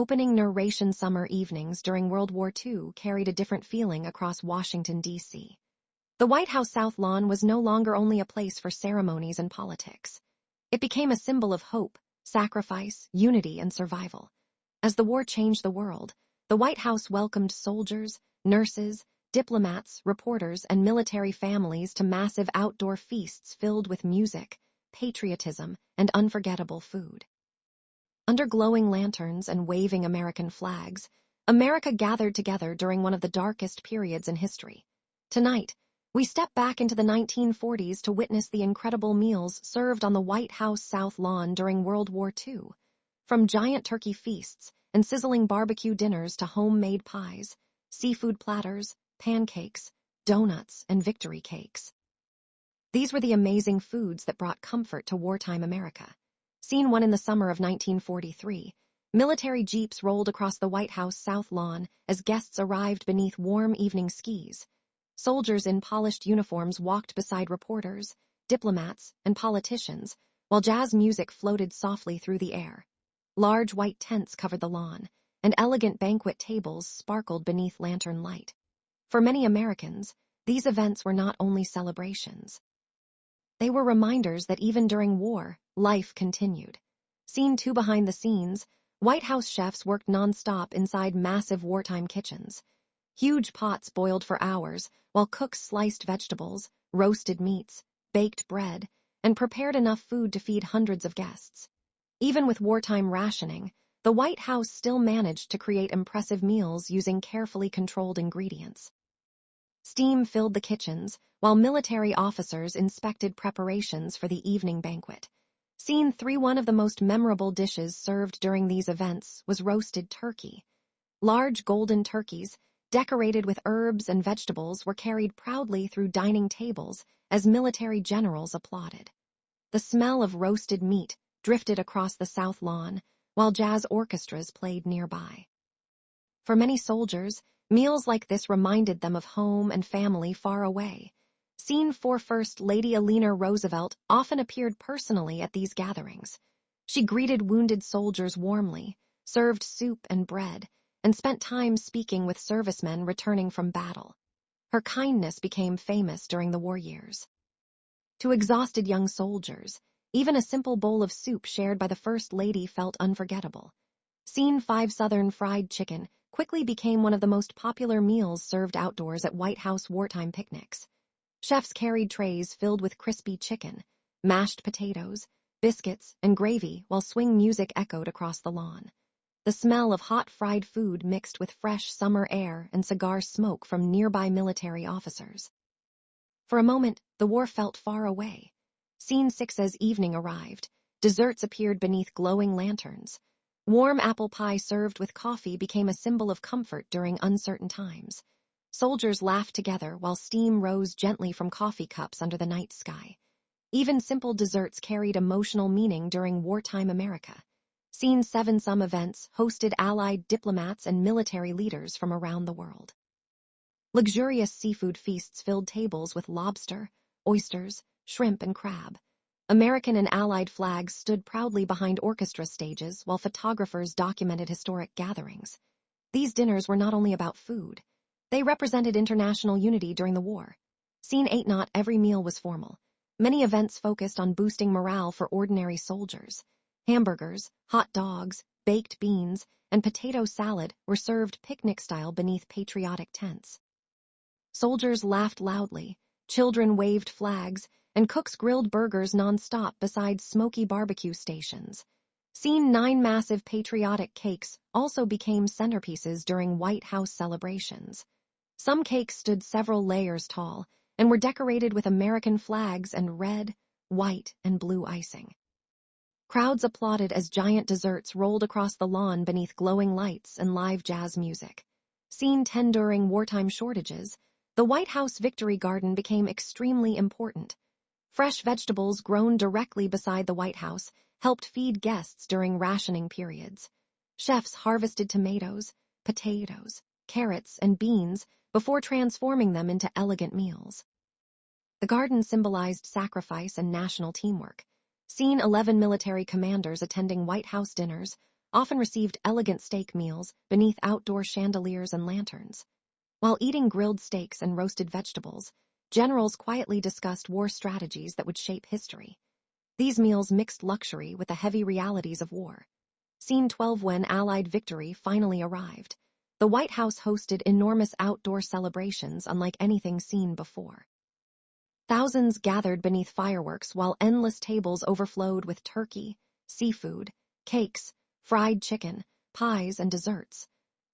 opening narration summer evenings during World War II carried a different feeling across Washington, D.C. The White House South Lawn was no longer only a place for ceremonies and politics. It became a symbol of hope, sacrifice, unity, and survival. As the war changed the world, the White House welcomed soldiers, nurses, diplomats, reporters, and military families to massive outdoor feasts filled with music, patriotism, and unforgettable food. Under glowing lanterns and waving American flags, America gathered together during one of the darkest periods in history. Tonight, we step back into the 1940s to witness the incredible meals served on the White House South Lawn during World War II. From giant turkey feasts and sizzling barbecue dinners to homemade pies, seafood platters, pancakes, donuts, and victory cakes. These were the amazing foods that brought comfort to wartime America. Scene 1 in the summer of 1943, military jeeps rolled across the White House South Lawn as guests arrived beneath warm evening skis. Soldiers in polished uniforms walked beside reporters, diplomats, and politicians, while jazz music floated softly through the air. Large white tents covered the lawn, and elegant banquet tables sparkled beneath lantern light. For many Americans, these events were not only celebrations. They were reminders that even during war, life continued. Scene 2 behind the scenes, White House chefs worked nonstop inside massive wartime kitchens. Huge pots boiled for hours, while cooks sliced vegetables, roasted meats, baked bread, and prepared enough food to feed hundreds of guests. Even with wartime rationing, the White House still managed to create impressive meals using carefully controlled ingredients. Steam filled the kitchens, while military officers inspected preparations for the evening banquet. Scene 3 One of the most memorable dishes served during these events was roasted turkey. Large golden turkeys, decorated with herbs and vegetables, were carried proudly through dining tables as military generals applauded. The smell of roasted meat drifted across the South Lawn, while jazz orchestras played nearby. For many soldiers, meals like this reminded them of home and family far away. Scene 4 First Lady Eleanor Roosevelt often appeared personally at these gatherings. She greeted wounded soldiers warmly, served soup and bread, and spent time speaking with servicemen returning from battle. Her kindness became famous during the war years. To exhausted young soldiers, even a simple bowl of soup shared by the First Lady felt unforgettable. Scene 5 Southern fried chicken quickly became one of the most popular meals served outdoors at White House wartime picnics. Chefs carried trays filled with crispy chicken, mashed potatoes, biscuits, and gravy while swing music echoed across the lawn. The smell of hot fried food mixed with fresh summer air and cigar smoke from nearby military officers. For a moment, the war felt far away. Scene 6 As evening arrived, desserts appeared beneath glowing lanterns. Warm apple pie served with coffee became a symbol of comfort during uncertain times. Soldiers laughed together while steam rose gently from coffee cups under the night sky. Even simple desserts carried emotional meaning during wartime America. Scene 7 Some events hosted allied diplomats and military leaders from around the world. Luxurious seafood feasts filled tables with lobster, oysters, shrimp, and crab. American and Allied flags stood proudly behind orchestra stages while photographers documented historic gatherings. These dinners were not only about food. They represented international unity during the war. Scene 8 Not every meal was formal. Many events focused on boosting morale for ordinary soldiers. Hamburgers, hot dogs, baked beans, and potato salad were served picnic-style beneath patriotic tents. Soldiers laughed loudly, children waved flags, and cooks grilled burgers non-stop beside smoky barbecue stations. Scene 9 Massive patriotic cakes also became centerpieces during White House celebrations. Some cakes stood several layers tall and were decorated with American flags and red, white, and blue icing. Crowds applauded as giant desserts rolled across the lawn beneath glowing lights and live jazz music. Scene 10 During wartime shortages, the White House Victory Garden became extremely important. Fresh vegetables grown directly beside the White House helped feed guests during rationing periods. Chefs harvested tomatoes, potatoes, carrots, and beans before transforming them into elegant meals. The garden symbolized sacrifice and national teamwork. Scene 11 Military commanders attending White House dinners often received elegant steak meals beneath outdoor chandeliers and lanterns. While eating grilled steaks and roasted vegetables, generals quietly discussed war strategies that would shape history. These meals mixed luxury with the heavy realities of war. Scene 12. When Allied victory finally arrived, the White House hosted enormous outdoor celebrations unlike anything seen before. Thousands gathered beneath fireworks while endless tables overflowed with turkey, seafood, cakes, fried chicken, pies, and desserts.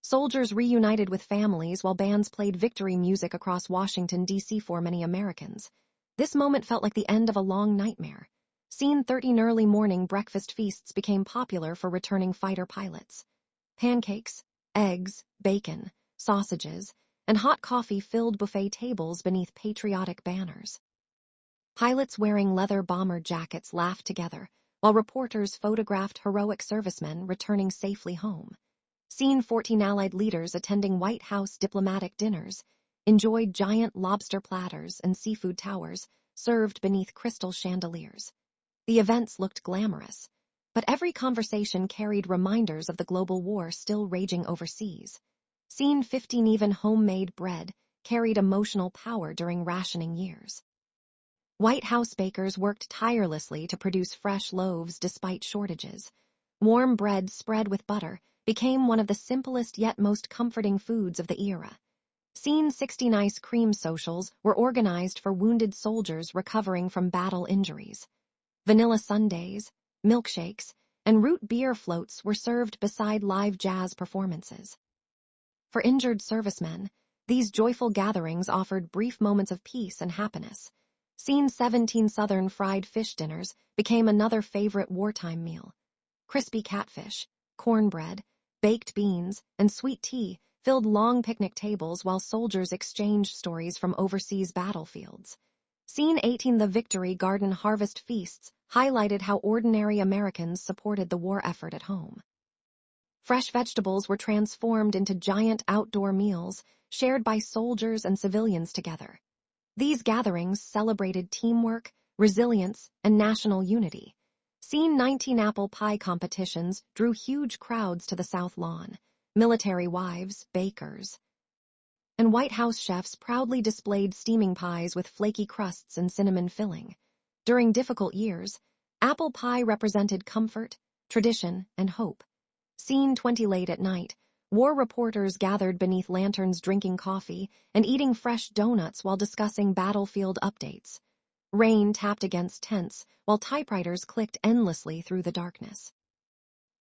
Soldiers reunited with families while bands played victory music across Washington, D.C. For many Americans, this moment felt like the end of a long nightmare. Scene 13. Early morning breakfast feasts became popular for returning fighter pilots. Pancakes, eggs, bacon, sausages, and hot coffee filled buffet tables beneath patriotic banners. Pilots wearing leather bomber jackets laughed together, while reporters photographed heroic servicemen returning safely home. Scene 14. Allied leaders attending White House diplomatic dinners enjoyed giant lobster platters and seafood towers served beneath crystal chandeliers. The events looked glamorous, but every conversation carried reminders of the global war still raging overseas. Scene 15. Even homemade bread carried emotional power during rationing years. White House bakers worked tirelessly to produce fresh loaves despite shortages. Warm bread spread with butter became one of the simplest yet most comforting foods of the era. Scene 16. Ice cream socials were organized for wounded soldiers recovering from battle injuries. Vanilla sundaes, milkshakes, and root beer floats were served beside live jazz performances. For injured servicemen, these joyful gatherings offered brief moments of peace and happiness. Scene 17. Southern fried fish dinners became another favorite wartime meal. Crispy catfish, cornbread, baked beans, and sweet tea filled long picnic tables while soldiers exchanged stories from overseas battlefields. Scene 18. The Victory Garden harvest feasts highlighted how ordinary Americans supported the war effort at home. Fresh vegetables were transformed into giant outdoor meals shared by soldiers and civilians together. These gatherings celebrated teamwork, resilience, and national unity. Scene 19. Apple pie competitions drew huge crowds to the South Lawn. Military wives, bakers, and White House chefs proudly displayed steaming pies with flaky crusts and cinnamon filling. During difficult years, apple pie represented comfort, tradition, and hope. Scene 20. Late at night, war reporters gathered beneath lanterns drinking coffee and eating fresh donuts while discussing battlefield updates. Rain tapped against tents while typewriters clicked endlessly through the darkness.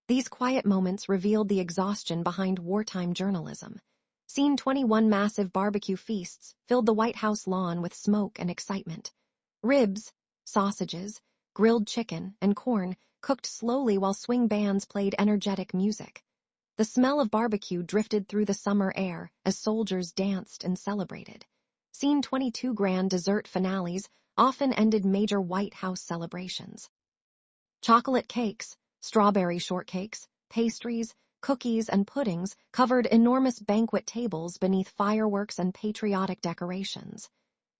These quiet moments revealed the exhaustion behind wartime journalism. Scene 21. Massive barbecue feasts filled the White House lawn with smoke and excitement. Ribs, sausages, grilled chicken, and corn cooked slowly while swing bands played energetic music. The smell of barbecue drifted through the summer air as soldiers danced and celebrated. Scene 22. Grand dessert finales often ended major White House celebrations. Chocolate cakes, strawberry shortcakes, pastries, cookies, and puddings covered enormous banquet tables beneath fireworks and patriotic decorations.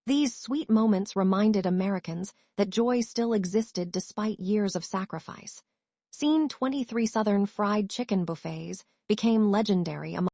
These sweet moments reminded Americans that joy still existed despite years of sacrifice. Scene 23. Southern fried chicken buffets became legendary among